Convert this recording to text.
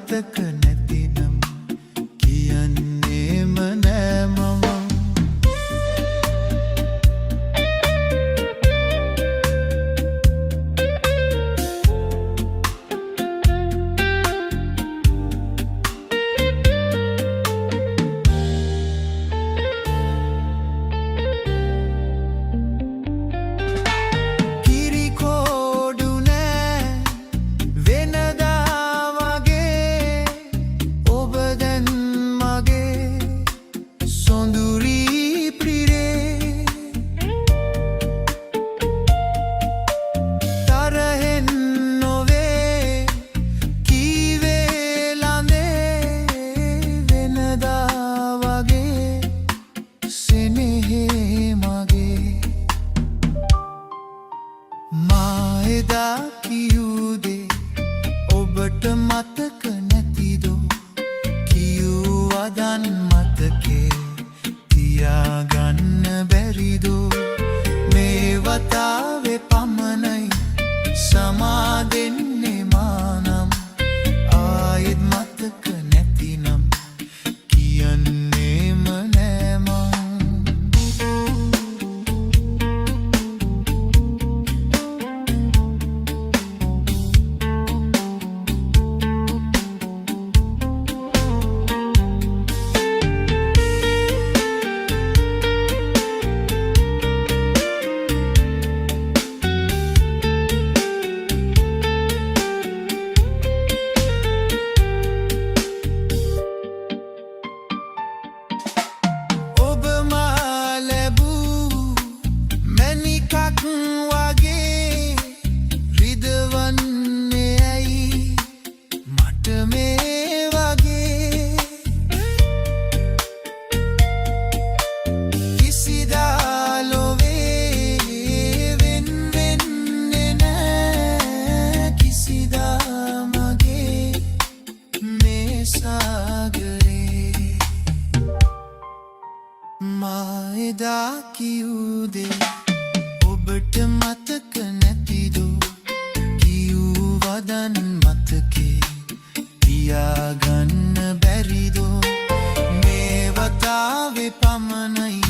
මතක නැතිනම් කියන්නේම නෑ මම. එදා කියූ දේ ඔබට මතක නැතිදෝ? කියූ වදන් මතකේ තියාගන්න බැරිදෝ? මේ වතාවේ පමණයි සමා දෙන්නේ මානම්. ආයෙත් මතක නැතිනම් කියන්නේම නෑ මං. එදා කියූ දේ ඔබට මතක නැතිදෝ? කියූ වදන් මතකේ තියාගන්න බැරිදෝ? මේ වතාවේ පමණයි